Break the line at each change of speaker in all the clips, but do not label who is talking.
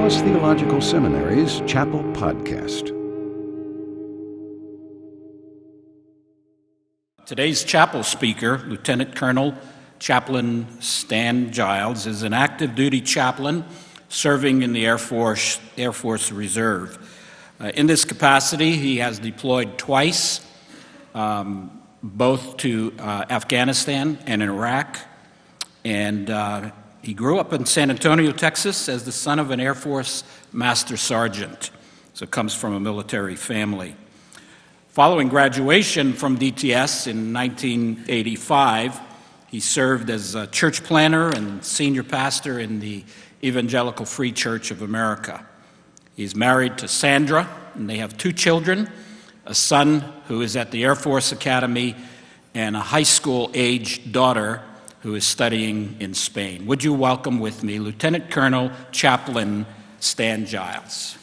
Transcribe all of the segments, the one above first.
Dallas Theological Seminary's Chapel Podcast.
Today's chapel speaker, Lieutenant Colonel Chaplain Stan Giles, is an active duty chaplain serving in the Air Force Reserve. In this capacity, he has deployed twice, both to Afghanistan and Iraq, and he grew up in San Antonio, Texas, as the son of an Air Force Master Sergeant, so comes from a military family. Following graduation from DTS in 1985, he served as a church planner and senior pastor in the Evangelical Free Church of America. He's married to Sandra, and they have 2 children, a son who is at the Air Force Academy and a high school-aged daughter who is studying in Spain. Would you welcome with me Lieutenant Colonel Chaplain Stan Giles.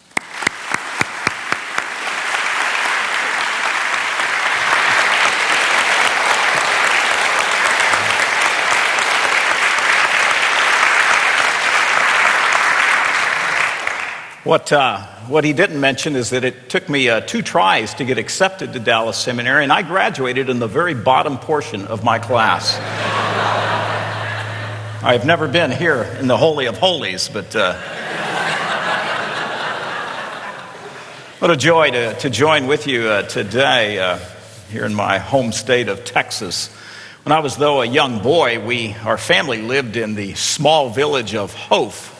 What he didn't mention is that it took me 2 tries to get accepted to Dallas Seminary, and I graduated in the very bottom portion of my class. I've never been here in the Holy of Holies, but what a joy to join with you today here in my home state of Texas. When I was, though, a young boy, our family lived in the small village of Hof,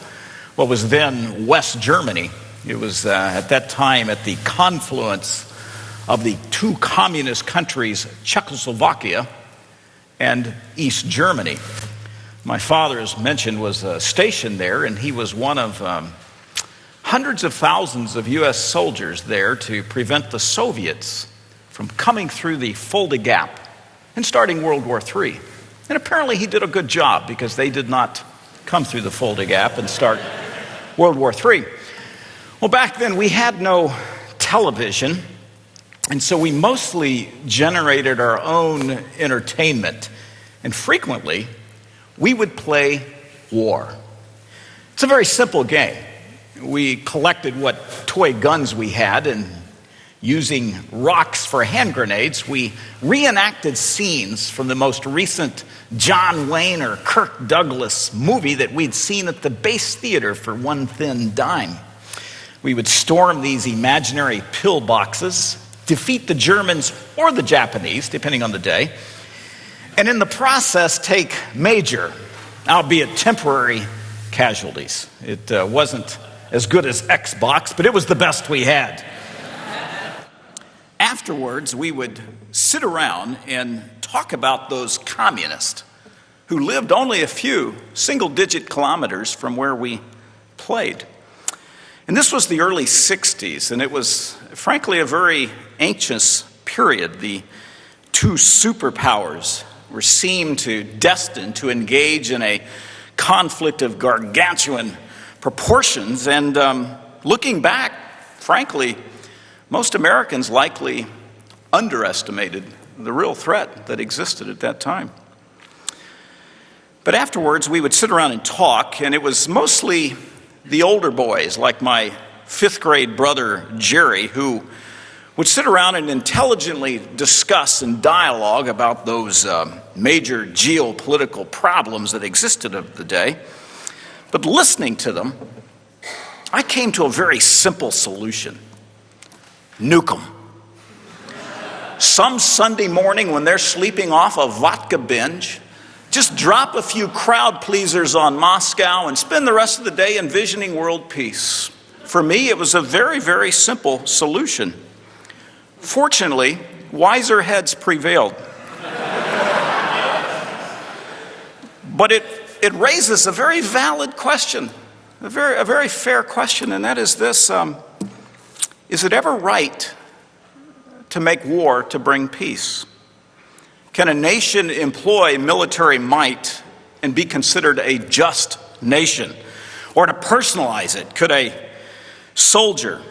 what was then West Germany. It was at that time at the confluence of the 2 communist countries, Czechoslovakia and East Germany. My father, as mentioned, was stationed there, and he was one of hundreds of thousands of U.S. soldiers there to prevent the Soviets from coming through the Fulda Gap and starting World War III. And apparently he did a good job, because they did not come through the Fulda Gap and start World War III. Well, back then we had no television, and so we mostly generated our own entertainment, and frequently we would play war. It's a very simple game. We collected what toy guns we had, and using rocks for hand grenades, we reenacted scenes from the most recent John Wayne or Kirk Douglas movie that we'd seen at the base theater for 1 thin dime. We would storm these imaginary pillboxes, defeat the Germans or the Japanese, depending on the day, and in the process take major, albeit temporary, casualties. It wasn't as good as Xbox, but it was the best we had. Afterwards, we would sit around and talk about those communists who lived only a few single-digit kilometers from where we played. And this was the early 60s, and it was, frankly, a very anxious period. The 2 superpowers were destined to engage in a conflict of gargantuan proportions, and looking back, frankly, most Americans likely underestimated the real threat that existed at that time. But afterwards, we would sit around and talk, and it was mostly the older boys, like my 5th grade brother, Jerry, who would sit around and intelligently discuss and dialogue about those major geopolitical problems that existed of the day. But listening to them, I came to a very simple solution. Nuke them. Some Sunday morning when they're sleeping off a vodka binge, just drop a few crowd pleasers on Moscow and spend the rest of the day envisioning world peace. For me, it was a very, very simple solution. Fortunately, wiser heads prevailed. But it raises a very valid question, a very fair question, and that is this: is it ever right to make war to bring peace? Can a nation employ military might and be considered a just nation? Or to personalize it, could a soldier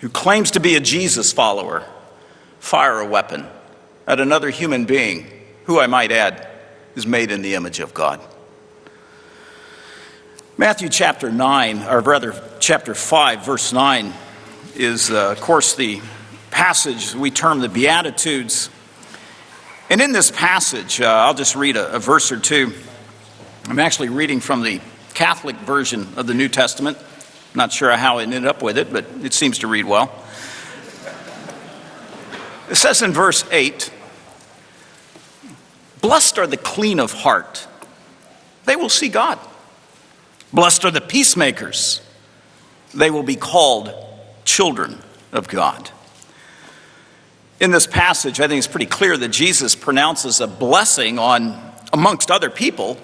who claims to be a Jesus follower fire a weapon at another human being who, I might add, is made in the image of God? Matthew chapter 9, or rather chapter 5, verse 9, is, of course, the passage we term the Beatitudes. And in this passage, I'll just read a verse or two. I'm actually reading from the Catholic version of the New Testament. Not sure how I ended up with it, but it seems to read well. It says in verse 8, "Blessed are the clean of heart, they will see God. Blessed are the peacemakers, they will be called children of God." In this passage, I think it's pretty clear that Jesus pronounces a blessing on, amongst other people,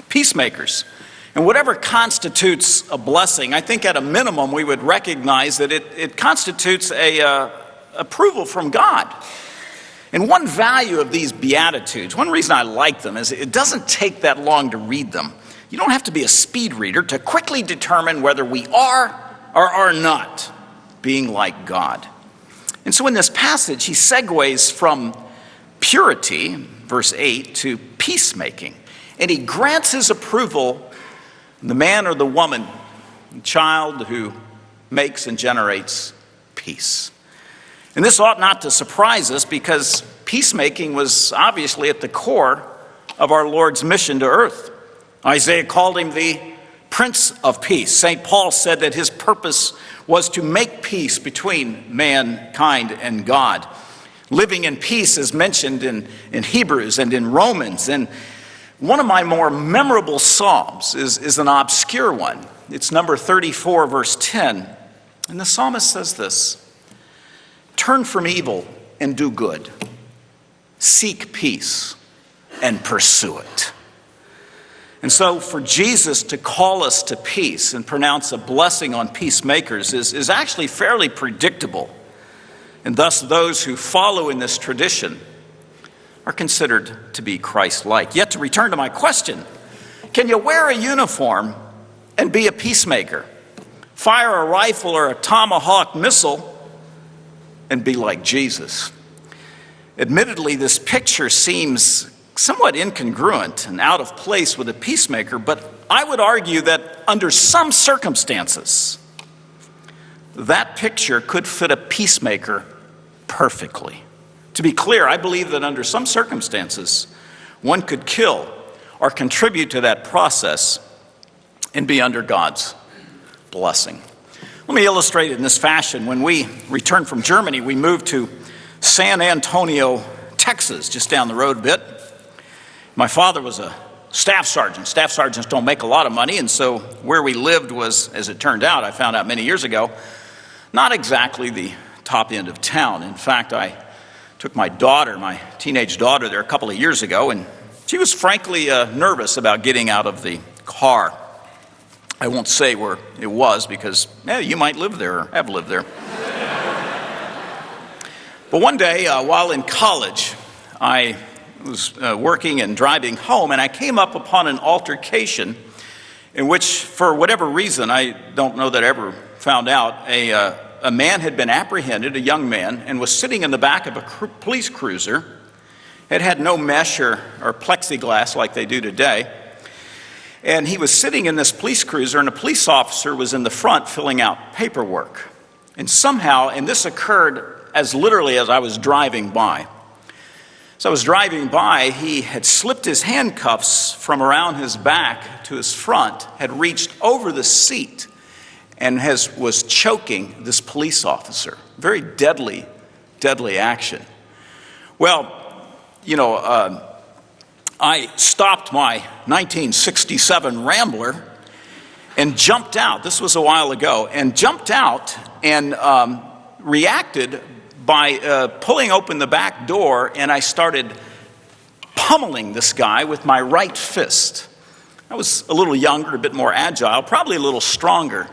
peacemakers. And whatever constitutes a blessing, I think at a minimum we would recognize that it constitutes a approval from God. And one value of these Beatitudes, one reason I like them, is it doesn't take that long to read them. You don't have to be a speed reader to quickly determine whether we are or are not being like God. And so in this passage, he segues from purity, verse 8, to peacemaking. And he grants his approval the man or the woman, the child who makes and generates peace. And this ought not to surprise us, because peacemaking was obviously at the core of our Lord's mission to earth. Isaiah called him the Prince of Peace. St. Paul said that his purpose was to make peace between mankind and God. Living in peace is mentioned in Hebrews and in Romans. And one of my more memorable psalms is an obscure one. It's number 34, verse 10. And the psalmist says this: "Turn from evil and do good. Seek peace and pursue it." And so for Jesus to call us to peace and pronounce a blessing on peacemakers is actually fairly predictable. And thus those who follow in this tradition are considered to be Christ-like. Yet, to return to my question, can you wear a uniform and be a peacemaker? Fire a rifle or a tomahawk missile and be like Jesus? Admittedly, this picture seems somewhat incongruent and out of place with a peacemaker, but I would argue that under some circumstances, that picture could fit a peacemaker perfectly. To be clear, I believe that under some circumstances, one could kill or contribute to that process and be under God's blessing. Let me illustrate it in this fashion. When we returned from Germany, we moved to San Antonio, Texas, just down the road a bit. My father was a staff sergeant. Staff sergeants don't make a lot of money, and so where we lived was, as it turned out, I found out many years ago, not exactly the top end of town. In fact, I took my daughter, my teenage daughter, there a couple of years ago, and she was frankly nervous about getting out of the car. I won't say where it was because you might live there or have lived there. But one day, while in college, I was working and driving home, and I came up upon an altercation in which, for whatever reason, I don't know that I ever found out, a man had been apprehended, a young man, and was sitting in the back of a police cruiser. It had no mesh or plexiglass like they do today. And he was sitting in this police cruiser, and a police officer was in the front filling out paperwork. And somehow, and this occurred as literally as I was driving by. As I was driving by, he had slipped his handcuffs from around his back to his front, had reached over the seat, and was choking this police officer. Very deadly action. Well, I stopped my 1967 Rambler and jumped out. This was a while ago. And jumped out and reacted by pulling open the back door, and I started pummeling this guy with my right fist. I was a little younger, a bit more agile, probably a little stronger.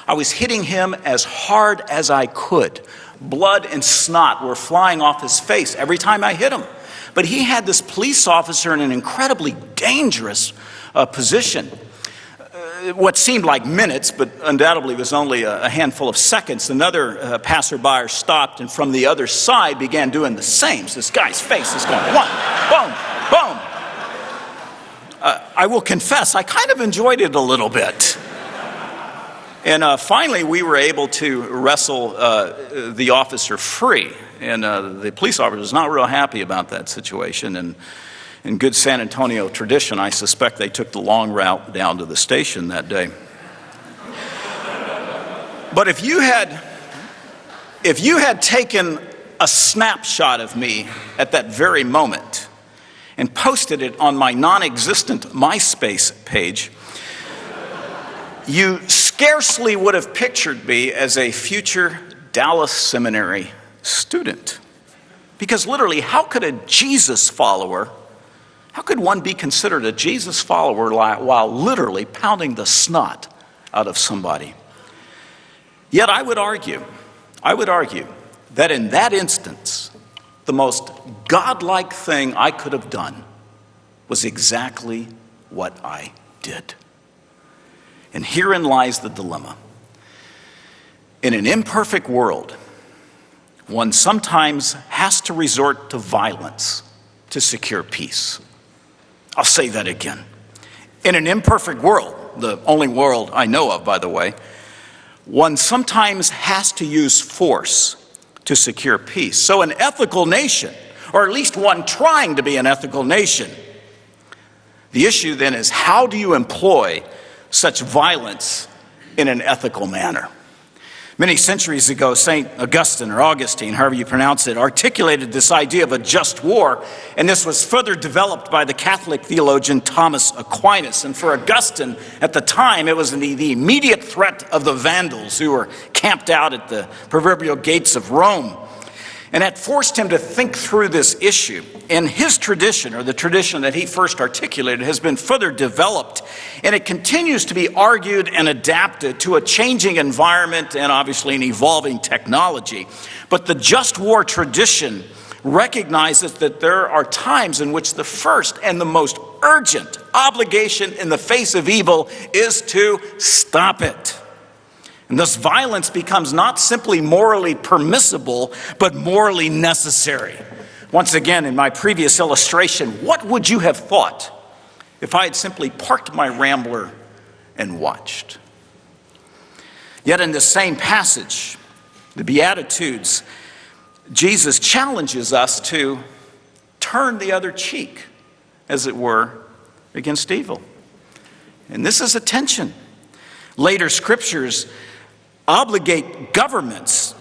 I was hitting him as hard as I could. Blood and snot were flying off his face every time I hit him. But he had this police officer in an incredibly dangerous position. What seemed like minutes, but undoubtedly was only a handful of seconds, another passerby stopped and from the other side began doing the same. So this guy's face is going, one, boom, boom. I I will confess, I kind of enjoyed it a little bit. And finally, we were able to wrestle the officer free. And the police officer was not real happy about that situation. And in good San Antonio tradition, I suspect they took the long route down to the station that day. But if you had taken a snapshot of me at that very moment and posted it on my non-existent MySpace page, you scarcely would have pictured me as a future Dallas Seminary student. Because literally, how could a Jesus follower, how could one be considered a Jesus follower while literally pounding the snot out of somebody? Yet I would argue that in that instance, the most godlike thing I could have done was exactly what I did. And herein lies the dilemma. In an imperfect world, one sometimes has to resort to violence to secure peace. I'll say that again. In an imperfect world, the only world I know of, by the way, one sometimes has to use force to secure peace. So an ethical nation, or at least one trying to be an ethical nation, the issue then is, how do you employ such violence in an ethical manner? Many centuries ago, St. Augustine, or Augustine, however you pronounce it, articulated this idea of a just war, and this was further developed by the Catholic theologian Thomas Aquinas. And for Augustine, at the time, it was the immediate threat of the Vandals who were camped out at the proverbial gates of Rome. And that forced him to think through this issue. And his tradition, or the tradition that he first articulated, has been further developed, and it continues to be argued and adapted to a changing environment and obviously an evolving technology. But the just war tradition recognizes that there are times in which the first and the most urgent obligation in the face of evil is to stop it. And thus violence becomes not simply morally permissible, but morally necessary. Once again, in my previous illustration, what would you have thought if I had simply parked my Rambler and watched? Yet in this same passage, the Beatitudes, Jesus challenges us to turn the other cheek, as it were, against evil. And this is a tension. Later scriptures obligate governments,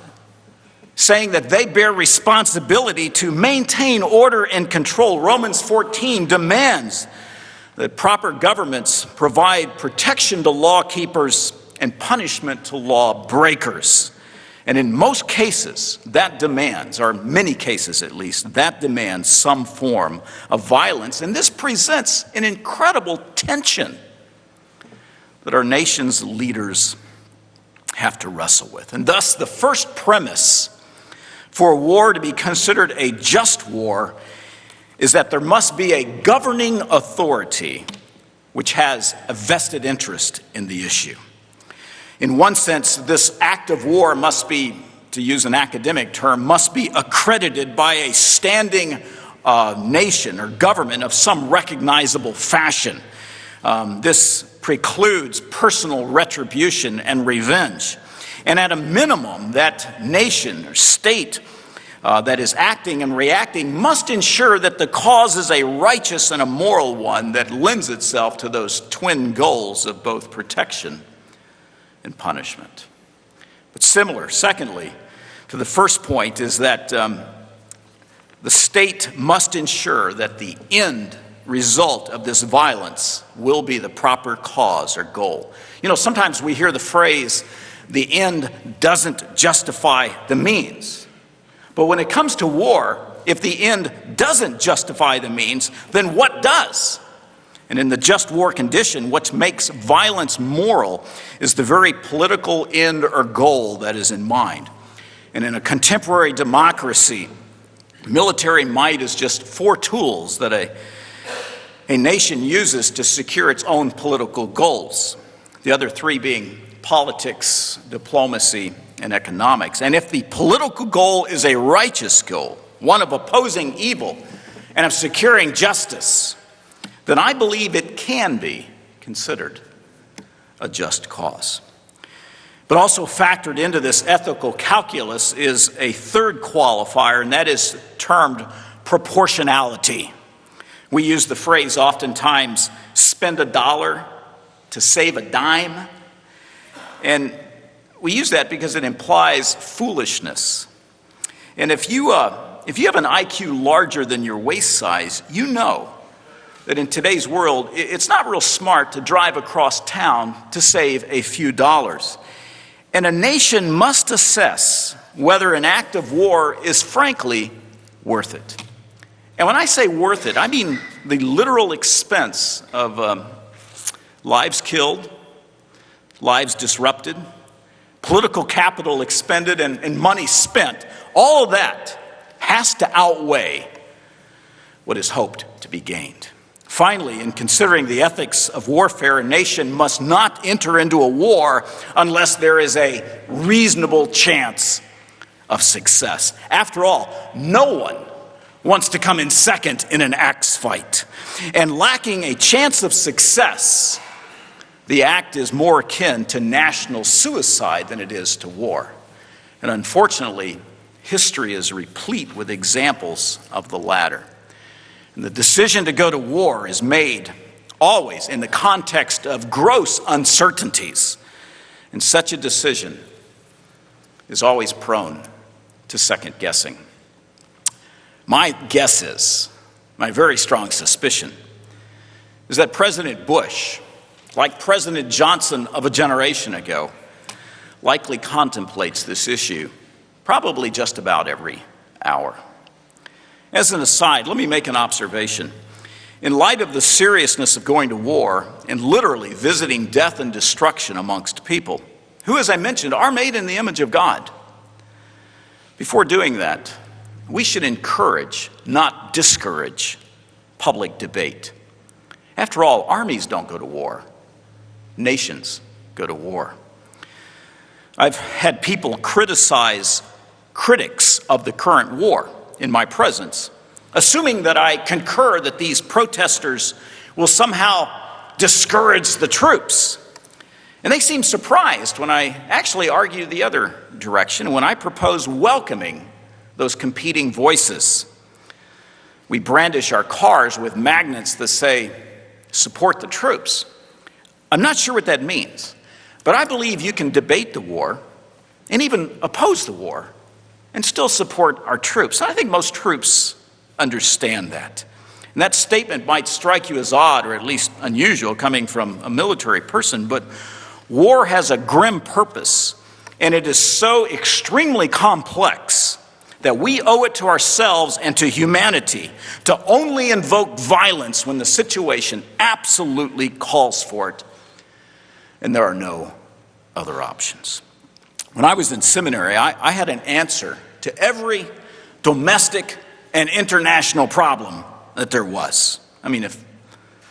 saying that they bear responsibility to maintain order and control. Romans 14 demands that proper governments provide protection to law keepers and punishment to law breakers. And in most cases, that demands, or many cases at least, that demands some form of violence. And this presents an incredible tension that our nation's leaders have to wrestle with. And thus, the first premise for a war to be considered a just war is that there must be a governing authority which has a vested interest in the issue. In one sense, this act of war must be, to use an academic term, must be accredited by a standing nation or government of some recognizable fashion. This precludes personal retribution and revenge. And at a minimum, that nation or state that is acting and reacting must ensure that the cause is a righteous and a moral one that lends itself to those twin goals of both protection and punishment. But similar, secondly, to the first point is that the state must ensure that the end result of this violence will be the proper cause or goal. You know, sometimes we hear the phrase, the end doesn't justify the means. But when it comes to war, if the end doesn't justify the means, then what does? And in the just war condition, what makes violence moral is the very political end or goal that is in mind. And in a contemporary democracy, military might is just four tools that a nation uses to secure its own political goals. The other three being politics, diplomacy, and economics. And if the political goal is a righteous goal, one of opposing evil and of securing justice, then I believe it can be considered a just cause. But also factored into this ethical calculus is a third qualifier, and that is termed proportionality. We use the phrase oftentimes, spend a dollar to save a dime. And we use that because it implies foolishness. And if you have an IQ larger than your waist size, you know that in today's world, it's not real smart to drive across town to save a few dollars. And a nation must assess whether an act of war is frankly worth it. And when I say worth it, I mean the literal expense of lives killed, lives disrupted, political capital expended, and money spent. All of that has to outweigh what is hoped to be gained. Finally, in considering the ethics of warfare, a nation must not enter into a war unless there is a reasonable chance of success. After all, no one wants to come in second in an axe fight. And lacking a chance of success, the act is more akin to national suicide than it is to war. And unfortunately, history is replete with examples of the latter. And the decision to go to war is made always in the context of gross uncertainties. And such a decision is always prone to second guessing. My guess is, my very strong suspicion, is that President Bush, like President Johnson of a generation ago, likely contemplates this issue probably just about every hour. As an aside, let me make an observation. In light of the seriousness of going to war and literally visiting death and destruction amongst people, who, as I mentioned, are made in the image of God, before doing that, we should encourage, not discourage, public debate. After all, armies don't go to war. Nations go to war. I've had people criticize critics of the current war in my presence, assuming that I concur that these protesters will somehow discourage the troops. And they seem surprised when I actually argue the other direction, when I propose welcoming those competing voices. We brandish our cars with magnets that say, support the troops. I'm not sure what that means, but I believe you can debate the war and even oppose the war and still support our troops. And I think most troops understand that. And that statement might strike you as odd or at least unusual coming from a military person, but war has a grim purpose, and it is so extremely complex that we owe it to ourselves and to humanity to only invoke violence when the situation absolutely calls for it, and there are no other options. When I was in seminary, I had an answer to every domestic and international problem that there was. I mean, if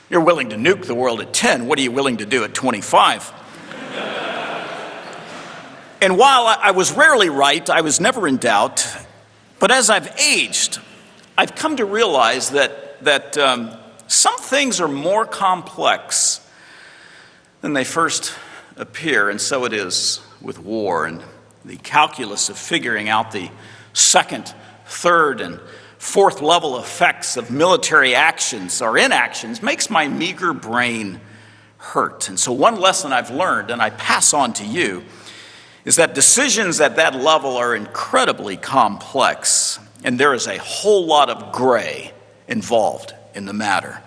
you're willing to nuke the world at 10, what are you willing to do at 25? And while I was rarely right, I was never in doubt. But as I've aged, I've come to realize that some things are more complex than they first appear, and so it is with war. And the calculus of figuring out the second, third, and fourth level effects of military actions or inactions makes my meager brain hurt. And so one lesson I've learned, and I pass on to you, is that decisions at that level are incredibly complex, and there is a whole lot of gray involved in the matter.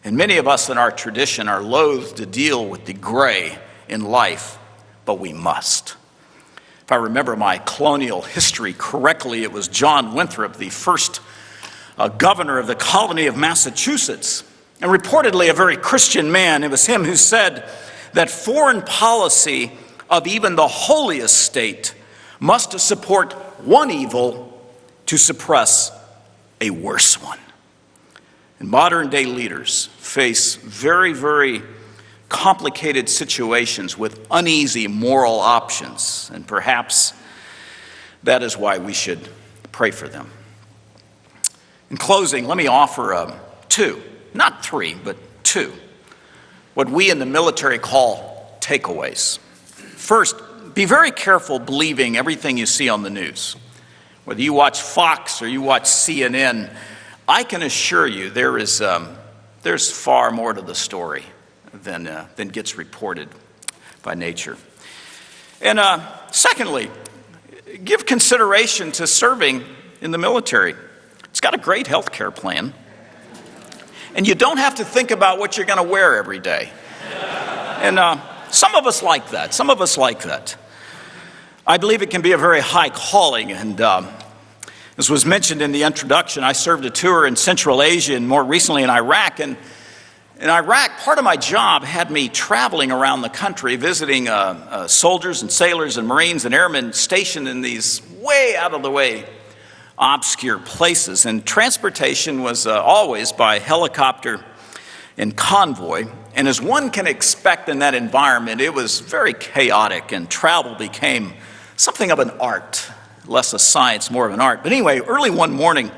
And many of us in our tradition are loath to deal with the gray in life, but we must. If I remember my colonial history correctly, it was John Winthrop, the first governor of the colony of Massachusetts, and reportedly a very Christian man. It was him who said that foreign policy of even the holiest state must support one evil to suppress a worse one. And modern day leaders face very, very complicated situations with uneasy moral options, and perhaps that is why we should pray for them. In closing, let me offer two, not three, but two, what we in the military call takeaways. First, be very careful believing everything you see on the news. Whether you watch Fox or you watch CNN, I can assure you there's far more to the story than gets reported by nature. And secondly, give consideration to serving in the military. It's got a great health care plan. And you don't have to think about what you're going to wear every day. And some of us like that. I believe it can be a very high calling. And as was mentioned in the introduction, I served a tour in Central Asia and more recently in Iraq. And in Iraq, part of my job had me traveling around the country, visiting soldiers and sailors and Marines and airmen stationed in these way out of the way obscure places. And transportation was always by helicopter and convoy. And as one can expect in that environment, it was very chaotic and travel became something of an art, less a science, more of an art. But anyway, early one morning,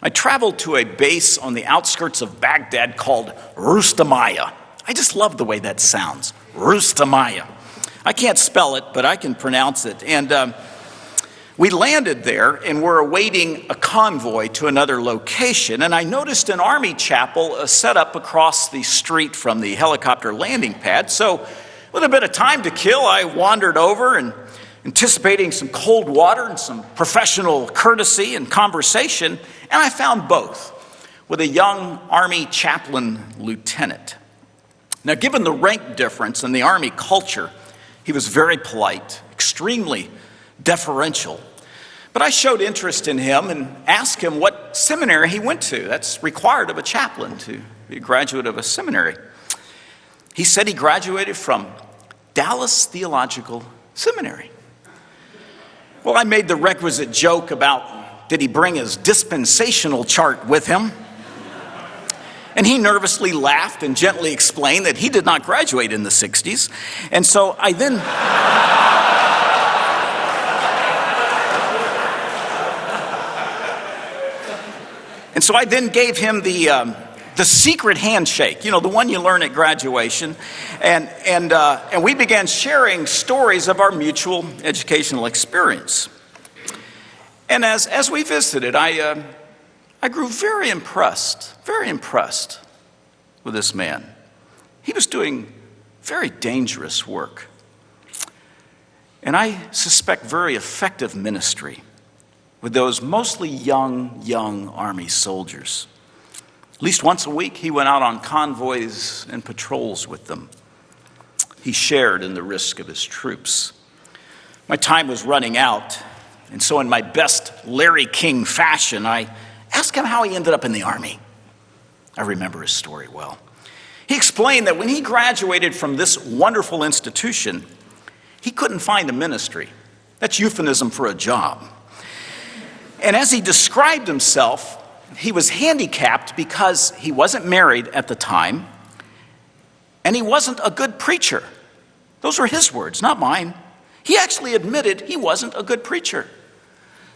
I traveled to a base on the outskirts of Baghdad called Rustamiyah. I just love the way that sounds, Rustamiyah. I can't spell it, but I can pronounce it. And we landed there and were awaiting a convoy to another location. And I noticed an army chapel set up across the street from the helicopter landing pad. So with a bit of time to kill, I wandered over and anticipating some cold water and some professional courtesy and conversation, and I found both with a young Army chaplain lieutenant. Now, given the rank difference in the Army culture, he was very polite, extremely deferential. But I showed interest in him and asked him what seminary he went to. That's required of a chaplain to be a graduate of a seminary. He said he graduated from Dallas Theological Seminary. Well, I made the requisite joke about did he bring his dispensational chart with him? And he nervously laughed and gently explained that he did not graduate in the 60s. And so I then gave him the secret handshake, the one you learn at graduation, and we began sharing stories of our mutual educational experience. And as we visited, I grew very impressed with this man. He was doing very dangerous work, and I suspect very effective ministry with those mostly young Army soldiers. At least once a week, he went out on convoys and patrols with them. He shared in the risk of his troops. My time was running out, and so in my best Larry King fashion, I asked him how he ended up in the Army. I remember his story well. He explained that when he graduated from this wonderful institution, he couldn't find a ministry. That's euphemism for a job. And as he described himself, he was handicapped because he wasn't married at the time, and he wasn't a good preacher. Those were his words, not mine. He actually admitted he wasn't a good preacher.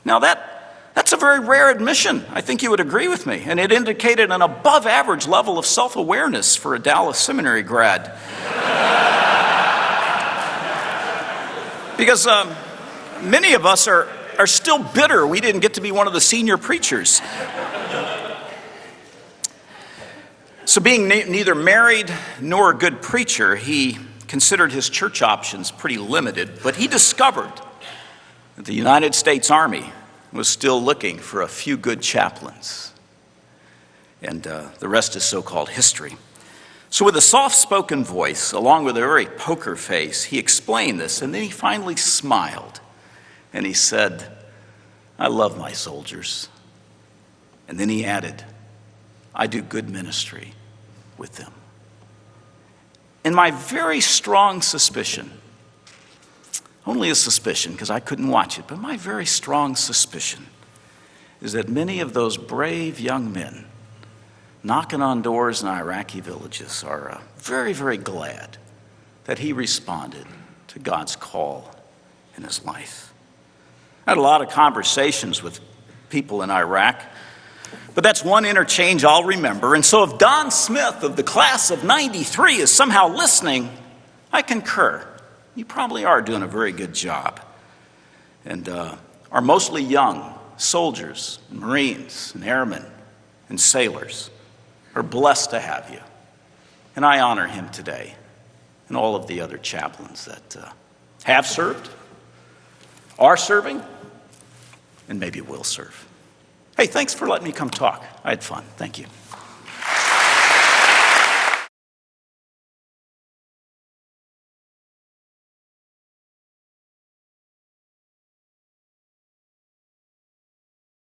Now that's a very rare admission. I think you would agree with me. And it indicated an above average level of self-awareness for a Dallas Seminary grad. Because many of us are still bitter we didn't get to be one of the senior preachers. So being neither married nor a good preacher, he considered his church options pretty limited, but he discovered that the United States Army was still looking for a few good chaplains. And the rest is so-called history. So with a soft-spoken voice, along with a very poker face, he explained this, and then he finally smiled. And he said, "I love my soldiers." And then he added, "I do good ministry with them." And my very strong suspicion, only a suspicion because I couldn't watch it, but my very strong suspicion is that many of those brave young men knocking on doors in Iraqi villages are very, very glad that he responded to God's call in his life. I had a lot of conversations with people in Iraq But that's one interchange I'll remember. And so if Don Smith of the class of 93 is somehow listening, I concur. You probably are doing a very good job. And are mostly young soldiers, and Marines, and airmen, and sailors. Are blessed to have you. And I honor him today, and all of the other chaplains that have served, are serving, and maybe will serve. Hey, thanks for letting me come talk. I had fun. Thank you.